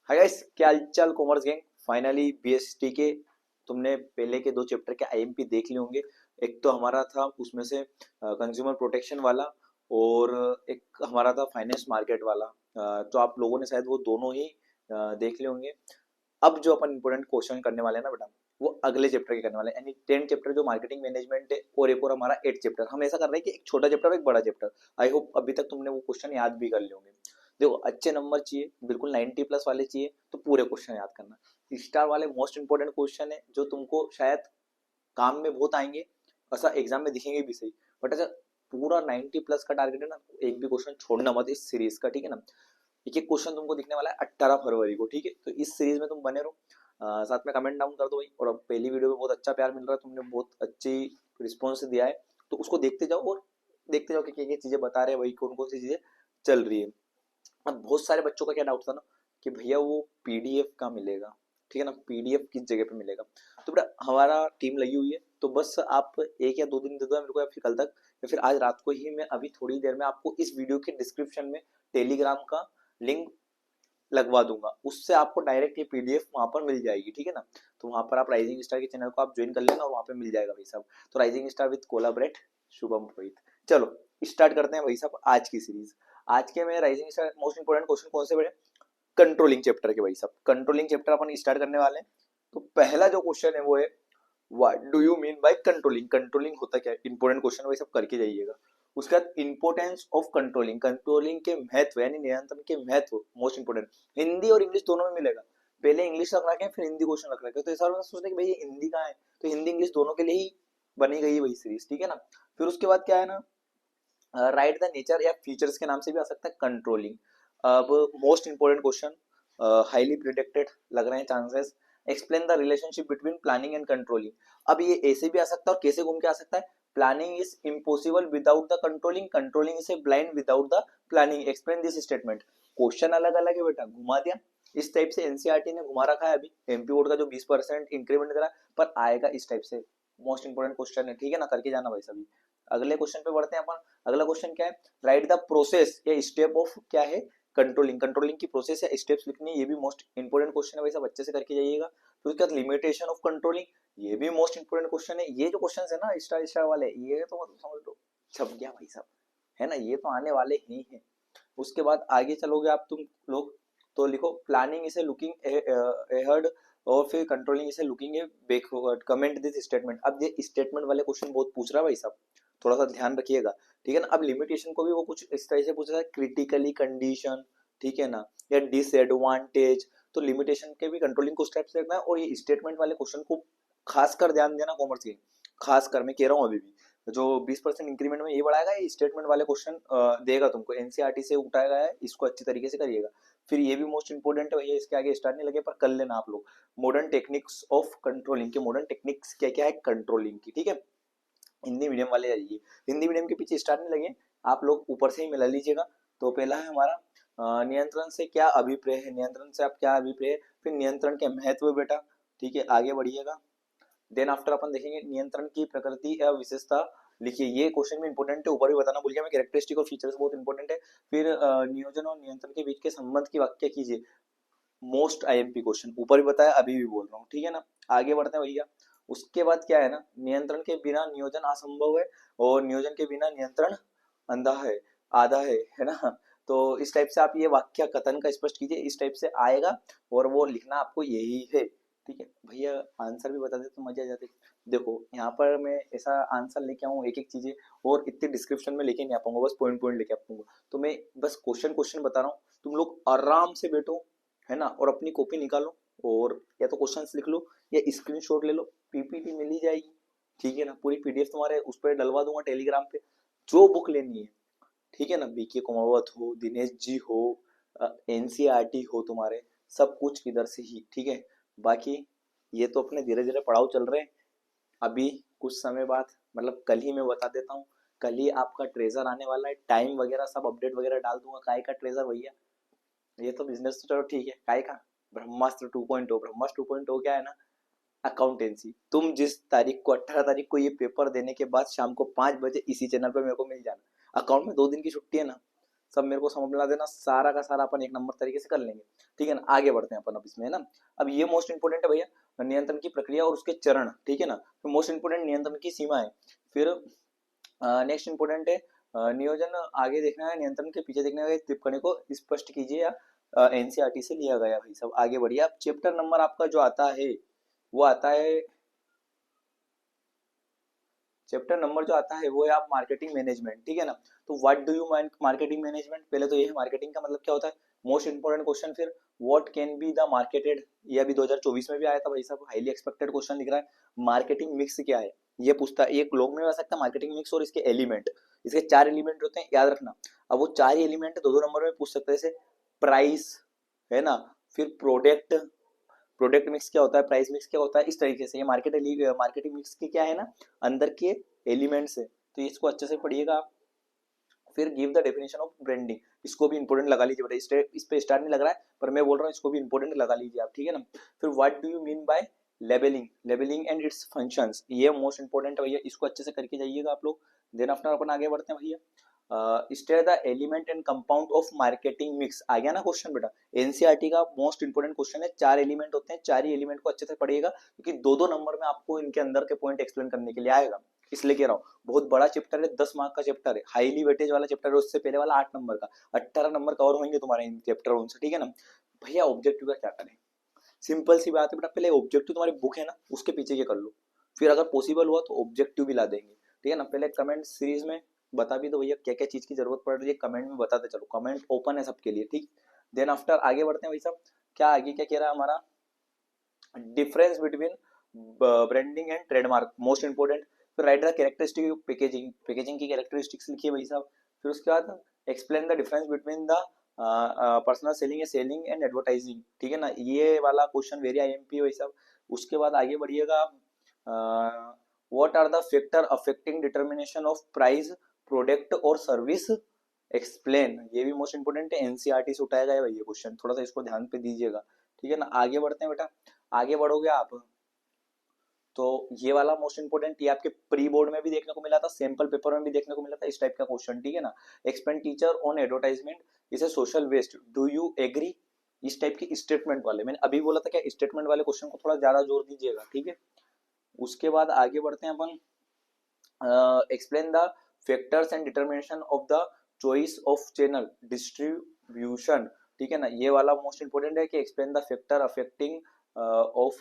Hi guys, क्या हालचाल commerce gang. Finally BST के तुमने पहले के 2 चैप्टर के आईएमपी देख लिए होंगे। एक तो हमारा था उसमें से कंज्यूमर प्रोटेक्शन वाला, और एक हमारा था फाइनेंस मार्केट वाला। तो आप लोगों ने शायद वो दोनों ही देख लिए होंगे। अब जो अपन इंपोर्टेंट क्वेश्चन करने वाले हैं ना बेटा, वो अगले चैप्टर के करने वाले हैं, यानी 10 चैप्टर जो मार्केटिंग मैनेजमेंट है, और एक और हमारा 8 चैप्टर। हम ऐसा कर रहे हैं कि एक छोटा चैप्टर और एक बड़ा चैप्टर। आई होप अभी तक तुमने वो क्वेश्चन याद भी कर लिए होंगे। देखो, अच्छे नंबर चाहिए, बिल्कुल 90+ वाले चाहिए, तो पूरे क्वेश्चन याद करना। स्टार वाले मोस्ट इंपोर्टेंट क्वेश्चन है, जो तुमको शायद काम में बहुत आएंगे, ऐसा एग्जाम में दिखेंगे भी सही। बट अच्छा, पूरा 90+ का टारगेट है ना, एक भी क्वेश्चन छोड़ना मत इस सीरीज का, ठीक है ना। एक एक क्वेश्चन तुमको दिखने वाला है 18 फरवरी को, ठीक है। तो इस सीरीज में तुम बने रहो। साथ में कमेंट डाउन कर दो भाई। और अब पहली वीडियो में बहुत अच्छा प्यार मिल रहा है, तुमने बहुत अच्छी रिस्पॉन्स दिया है, तो उसको देखते जाओ और देखते जाओ कि क्या क्या चीजें बता रहे हैं, वही कौन कौन सी चीजें चल रही है। अब बहुत सारे बच्चों का क्या डाउट था ना, कि भैया वो पीडीएफ कहाँ मिलेगा, ठीक है ना, पीडीएफ किस जगह पे मिलेगा। तो बेटा हमारा टीम लगी हुई है, तो बस आप 1 या 2 दिन दे दो मेरे को, या फिर कल तक, या फिर आज रात को ही। मैं अभी थोड़ी देर में आपको इस वीडियो के डिस्क्रिप्शन में टेलीग्राम का लिंक लगवा दूंगा, उससे आपको डायरेक्ट ये पीडीएफ वहां पर मिल जाएगी, ठीक है ना। तो वहां पर आप राइजिंग स्टार के चैनल को आप ज्वाइन कर लेना, और वहां पे मिल जाएगा भाई साहब। तो rising star with collaborate Shubham Purohit. चलो स्टार्ट करते हैं भाई साहब आज की सीरीज। आज के में rising star most important question कौन से बड़े, कंट्रोलिंग चैप्टर के भाई साहब। कंट्रोलिंग चैप्टर अपन स्टार्ट करने वाले हैं। तो पहला जो क्वेश्चन है वो है, what do you mean by controlling. Controlling होता क्या है, इंपोर्टेंट क्वेश्चन भाई सब करके जाइएगा। उसके बाद इंपोर्टेंस ऑफ कंट्रोलिंग, कंट्रोलिंग के महत्व यानी नियंत्रण के महत्व, मोस्ट इंपोर्टेंट। हिंदी और इंग्लिश दोनों में मिलेगा। पहले इंग्लिश रख रखे हैं, फिर हिंदी क्वेश्चन रख रखे हैं, तो इस बार सोचते कि भाई ये हिंदी कहाँ है, तो हिंदी इंग्लिश दोनों के लिए ही बनी गई है वही सीरीज, ठीक है ना। फिर उसके बाद क्या है ना, राइट द नेचर या फीचर्स के नाम से भी आ सकता है कंट्रोलिंग। अब most important question, highly predicted लग रहे हैं chances. Explain the relationship between planning and controlling. अब ये ऐसे भी आ सकता है और कैसे घूम के आ सकता है। Planning is impossible without the controlling, controlling is a blind without the planning, explain this statement. Question अलग अलग है बेटा, घुमा दिया इस टाइप से। एनसीईआरटी ने घुमा रखा है अभी एमपी बोर्ड का जो 20% इंक्रीमेंट करा, पर आएगा इस टाइप से। मोस्ट इंपोर्टेंट क्वेश्चन है, ठीक है ना, करके जाना भाई सभी। अगले क्वेश्चन पे बढ़ते हैं अपन। अगला क्वेश्चन क्या है, राइट द प्रोसेस या स्टेप ऑफ क्या है कंट्रोलिंग। कंट्रोलिंग की प्रोसेस या स्टेप्स लिखनी है, ये भी मोस्ट इंपोर्टेंट क्वेश्चन है भाई साहब, अच्छे से करके जाइएगा। फिर उसके बाद लिमिटेशन ऑफ कंट्रोलिंग, ये भी मोस्ट इंपोर्टेंट क्वेश्चन है। ये जो क्वेश्चन है ना स्टार स्टार वाले, ये तो मतलब समझ लो छप गया भाई साहब, है ना, ये तो आने वाले ही हैं। उसके बाद आगे चलोगे आप तुम लोग, तो लिखो प्लानिंग इसे लुकिंग अहेड, और फिर कंट्रोलिंग इसे looking backward, comment this statement. अब ये स्टेटमेंट वाले क्वेश्चन बहुत पूछ रहा है भाई साहब, थोड़ा सा ध्यान रखिएगा, ठीक है ना। अब लिमिटेशन को भी वो कुछ इस तरह से पूछ रहा है, क्रिटिकली कंडीशन, ठीक है ना, या डिसएडवांटेज। तो लिमिटेशन के भी कंट्रोलिंग को स्टेप्स देखना है, और ये स्टेटमेंट वाले क्वेश्चन को खासकर ध्यान देना कॉमर्स के। खासकर मैं कह रहा हूँ अभी भी, जो 20% इंक्रीमेंट में ये बढ़ाएगा, ये स्टेटमेंट वाले क्वेश्चन देगा तुमको, एनसीईआरटी से उठाया गया है, इसको अच्छी तरीके से करिएगा। फिर ये भी मोस्ट इंपोर्टेंट है भैया, इसके आगे स्टार्ट नहीं लगे पर कर लेना आप लोग। मॉडर्न टेक्निक्स ऑफ कंट्रोलिंग के, मॉडर्न टेक्निक्स क्या क्या है कंट्रोलिंग की, ठीक है। हिंदी मीडियम वाले आइए, हिंदी मीडियम के पीछे स्टार्ट नहीं लगे, आप लोग ऊपर से ही मिला लीजिएगा। तो पहला है हमारा नियंत्रण से क्या अभिप्राय है, नियंत्रण से आप क्या अभिप्राय है। फिर नियंत्रण के महत्व बेटा, ठीक है, आगे बढ़िएगा। देन आफ्टर अपन देखेंगे नियंत्रण की प्रकृति या विशेषता लिखिए, ये क्वेश्चन में इंपोर्टेंट है, ऊपर भी बताना भूल गया मैं, कैरेक्टरिस्टिक और फीचर्स बहुत इंपॉर्टेंट है। फिर नियोजन और नियंत्रण के बीच के संबंध की व्याख्या कीजिए, मोस्ट आईएमपी क्वेश्चन, ऊपर भी बताया अभी भी बोल रहा हूँ, ठीक है ना। आगे बढ़ते हैं भैया। उसके बाद क्या है ना, नियंत्रण के बिना नियोजन असंभव है, और नियोजन के बिना नियंत्रण अंधा है, आधा है ना। तो इस टाइप से आप ये वाक्य कथन का स्पष्ट कीजिए, इस टाइप से आएगा, और वो लिखना आपको यही है, ठीक है भैया। आंसर भी बता दे तो मजा आ जाती। देखो यहाँ पर मैं ऐसा आंसर लेके आऊँ एक एक चीजें, और इतने डिस्क्रिप्शन में लेके नहीं आ पाऊंगा, बस पॉइंट पॉइंट लेके आ पाऊंगा। तो मैं बस क्वेश्चन क्वेश्चन बता रहा हूँ, तुम लोग आराम से बैठो, है ना, और अपनी कॉपी निकालो, और या तो क्वेश्चंस लिख लो, या स्क्रीनशॉट ले लो, पीपीटी मिल ही जाएगी, ठीक है ना। पूरी पीडीएफ तुम्हारे उस पर डलवा दूंगा टेलीग्राम पे। जो बुक लेनी है, ठीक है ना, बीके कुमावत हो, दिनेश जी हो, एनसीईआरटी हो, तुम्हारे सब कुछ इधर से ही, ठीक है। बाकी ये तो अपने धीरे धीरे पढ़ाओ चल रहे हैं। अभी कुछ समय बाद, मतलब कल ही मैं बता देता हूँ, कल ही आपका ट्रेजर आने वाला है, टाइम वगैरह सब अपडेट वगैरह डाल दूंगा। काय का ट्रेजर भैया, ये तो बिजनेस तो चलो ठीक है, काय का ब्रह्मास्त्र 2.0। ब्रह्मास्त्र 2.0 क्या है ना, अकाउंटेंसी। तुम जिस तारीख को 18 तारीख को ये पेपर देने के बाद शाम को 5 बजे इसी चैनल पर मेरे को मिल जाना। अकाउंट में 2 दिन की छुट्टी है ना, सब मेरे को समझ ला देना, सारा का सारा अपन एक नंबर तरीके से कर लेंगे, ठीक है ना। आगे बढ़ते हैं अपन अब इसमें, है ना। अब ये मोस्ट इंपोर्टेंट है भैया, नियंत्रण की प्रक्रिया और उसके चरण, ठीक है ना। तो मोस्ट इंपोर्टेंट नियंत्रण की सीमा है। फिर नेक्स्ट इंपोर्टेंट है नियोजन, आगे देखना है, नियंत्रण के पीछे देखना है, टिप्पणी को स्पष्ट कीजिए या एनसीईआरटी से लिया गया। भाई सब आगे बढ़िए। अब चैप्टर नंबर आपका जो आता है वो आता है, चैप्टर नंबर जो आता है वो है आप मार्केटिंग मैनेजमेंट, ठीक है ना। तो what do you marketing management, पहले तो ये है मार्केटिंग का मतलब क्या होता है, मोस्ट इंपोर्टेंट क्वेश्चन। फिर what can be the marketed, ये अभी 2024 में भी आया था भाई साहब, हाईली एक्सपेक्टेड क्वेश्चन लिख रहा है। मार्केटिंग मिक्स क्या है ये पूछता है, एक लोग में आ सकता है मार्केटिंग मिक्स, और इसके एलिमेंट, इसके 4 एलिमेंट होते हैं, याद रखना। अब वो 4 ही एलिमेंट दो दो नंबर में पूछ सकते हैं, जैसे प्राइस, है ना, फिर प्रोडक्ट, प्रोडक्ट मिक्स क्या होता है, प्राइस मिक्स क्या होता है, इस तरीके से ये मार्केटिंग मिक्स के क्या है ना, अंदर के एलिमेंट्स है। तो इसको अच्छे से पढ़िएगा आप। फिर give the definition of branding, इसको भी इंपोर्टेंट लगा लीजिए बेटा, इस पे स्टार नहीं लग रहा है पर मैं बोल रहा हूँ, इसको भी इंपोर्टेंट लगा लीजिए आप, ठीक है ना। फिर what do you mean by labelling, labelling and it's functions, ये मोस्ट इंपोर्टेंट है भैया, इसको अच्छे से करके जाइएगा आप लोग। देन आफ्टर अपन आगे बढ़ते हैं भैया, state the element and compound of marketing mix, आ गया ना क्वेश्चन बेटा। एनसीईआरटी का मोस्ट इंपोर्टेंट क्वेश्चन है, 4 एलिमेंट होते हैं, 4 ही एलिमेंट को अच्छे से पढ़िएगा, क्योंकि दो दो नंबर में आपको इनके अंदर के पॉइंट एक्सप्लेन करने के लिए आएगा, इसलिए कह रहा हूँ। बहुत बड़ा चैप्टर है, 10 मार्क का चैप्टर है, हाईली वेटेज वाला चैप्टर है, उससे पहले वाला 8 नंबर का, 18 नंबर कवर होंगे तुम्हारे इन चैप्टरों से, ठीक है ना। भैया ऑब्जेक्टिव का क्या करें, सिंपल सी बात है बेटा, पहले ऑब्जेक्टिव तुम्हारी बुक है ना उसके पीछे के कर लो, फिर अगर पॉसिबल हुआ तो ऑब्जेक्टिव भी ला देंगे, ठीक है ना। पहले कमेंट सीरीज में बता भी दो भैया क्या क्या चीज की जरूरत पड़ रही है, कमेंट में बताते चलो, कमेंट ओपन है सबके लिए, ठीक। देन आफ्टर आगे बढ़ते हैं भाई साहब, क्या आगे क्या कह रहा है हमारा, difference between branding and trademark, most important. फिर write the characteristic of packaging, packaging की कैरेक्टरिस्टिक्स लिखिए भाई साहब। फिर उसके बाद explain the difference between the personal selling, selling and advertising, ठीक है ना, ये वाला क्वेश्चन वेरी आईएमपी है भाई साहब। उसके बाद आगे बढ़िएगा, what are the factor affecting determination of price, product और सर्विस, एक्सप्लेन, ये भी मोस्ट इंपोर्टेंट है, एनसीईआरटी से उठाया गया है ये क्वेश्चन, थोड़ा सा इसको ध्यान पे दीजिएगा, ठीक है ना। आगे बढ़ते हैं बेटा, आगे बढ़ोगे आप तो ये वाला मोस्ट इंपोर्टेंट, ये आपके प्री बोर्ड में भी देखने को मिला था, सैंपल पेपर में भी देखने को मिला था, इस टाइप का क्वेश्चन, ठीक है ना। Expenditure on advertisement is a social waste, do you agree, इस टाइप की स्टेटमेंट वाले, मैंने अभी बोला था क्या, स्टेटमेंट वाले क्वेश्चन को थोड़ा ज्यादा जोर दीजिएगा, ठीक है। उसके बाद आगे बढ़ते हैं अपन, explain the factors and determination of the choice of channel distribution, ठीक है ना, ये वाला मोस्ट इंपोर्टेंट है कि explain the factor affecting of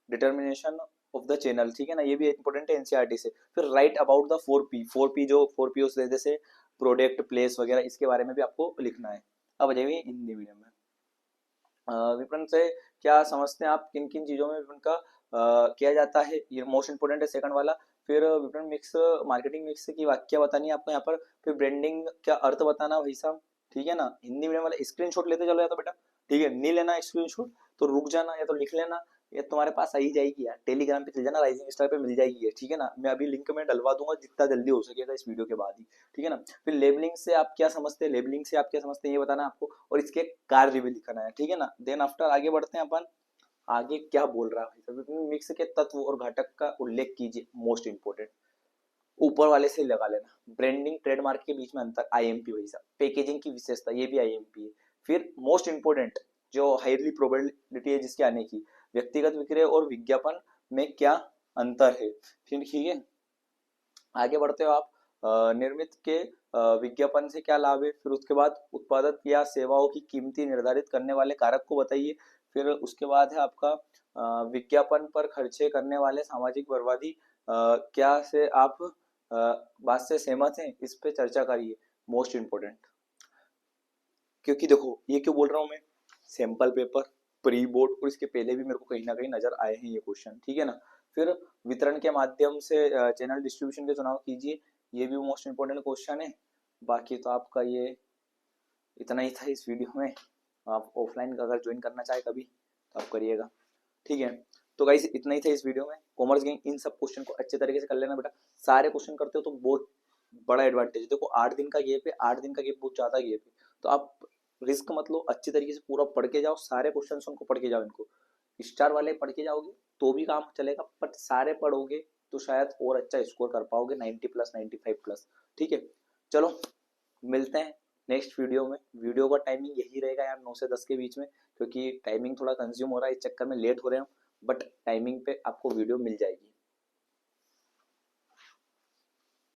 determination of the channel, ठीक है ना, ये भी इंपॉर्टेंट है एनसीईआरटी से। फिर right about the 4P, 4P जो 4P जैसे प्रोडक्ट, प्लेस वगैरह, इसके बारे में भी आपको लिखना है। अब आ जाइए हिंदी मीडियम में, विपणन से क्या समझते हैं आप, किन किन चीजों में विपणन का किया जाता है, ये मोस्ट इंपोर्टेंट है सेकंड वाला। फिर विपणन मिक्स, मार्केटिंग मिक्स की व्याख्या बतानी है आपको यहाँ पर। फिर ब्रांडिंग क्या अर्थ बताना भाई साहब, ठीक है ना। हिंदी मीडियम वाले स्क्रीनशॉट लेते चलो या तो बेटा, ठीक है, नहीं लेना स्क्रीनशॉट तो रुक जाना, या तो लिख लेना, ये तुम्हारे पास आ ही जाएगी यार, टेलीग्राम पे चल जाना, राइजिंग स्टार पे मिल जाएगी ये, ठीक है ना। मैं अभी लिंक में डलवा दूंगा जितना जल्दी हो सकेगा इस वीडियो के बाद ही, ठीक है ना। फिर लेबलिंग से आप क्या समझते हैं, लेबलिंग से आप क्या समझते हैं ये बताना आपको, और इसके कार्य भी लिखना है, ठीक है ना। देन आफ्टर आगे बढ़ते हैं अपन, आगे क्या बोल रहा है भाई साहब, मिक्स के तत्व और घटक का उल्लेख कीजिए, मोस्ट इंपोर्टेंट, ऊपर वाले से लगा लेना। ब्रांडिंग ट्रेडमार्क के बीच में अंतर, आईएमपी भाई साहब। पैकेजिंग की विशेषता, ये भी आईएमपी है। फिर मोस्ट इंपोर्टेंट जो हाईली प्रोबेबिलिटी है जिसके आने की, व्यक्तिगत विक्रय और विज्ञापन में क्या अंतर है, फिर ठीक है। आगे बढ़ते हो आप, निर्मित के विज्ञापन से क्या लाभ है, फिर उसके बाद उत्पादक या सेवाओं की कीमती निर्धारित करने वाले कारक को बताइए। फिर उसके बाद है आपका विज्ञापन पर खर्चे करने वाले सामाजिक बर्बादी, क्या से आप बात से सहमत हैं, इस पे चर्चा करिए, मोस्ट इंपोर्टेंट। क्योंकि देखो ये क्यों बोल रहा हूँ मैं, सैंपल पेपर, प्री बोर्ड और इसके पहले भी मेरे को कहीं ना कहीं नजर आए हैं ये क्वेश्चन, ठीक है ना। फिर वितरण के माध्यम से चैनल डिस्ट्रीब्यूशन के चुनाव कीजिए, ये भी मोस्ट इंपोर्टेंट क्वेश्चन है। बाकी तो आपका ये इतना ही था इस वीडियो में, आप ऑफलाइन अगर ज्वाइन करना चाहे कभी तो आप करिएगा, ठीक है। तो गाइस इतना ही था इस वीडियो में, कॉमर्स गैंग इन सब क्वेश्चन को अच्छे तरीके से कर लेना बेटा, सारे क्वेश्चन करते हो तो बहुत बड़ा एडवांटेज है। देखो 8 दिन का गैप है, 8 दिन का गैप बहुत ज्यादा गैप है, तो आप रिस्क मत लो, अच्छी तरीके से पूरा पढ़ के जाओ, सारे क्वेश्चन उनको पढ़ के जाओ, इनको स्टार वाले पढ़ के जाओगे तो भी काम चलेगा, बट सारे पढ़ोगे तो शायद और अच्छा स्कोर कर पाओगे, 90 प्लस 95 प्लस, ठीक है। चलो मिलते हैं नेक्स्ट वीडियो में। वीडियो का टाइमिंग यही रहेगा यार, 9 से 10 के बीच में, क्योंकि टाइमिंग थोड़ा कंज्यूम हो रहा है, इस चक्कर में लेट हो रहे हैं, बट टाइमिंग पे आपको वीडियो मिल जाएगी।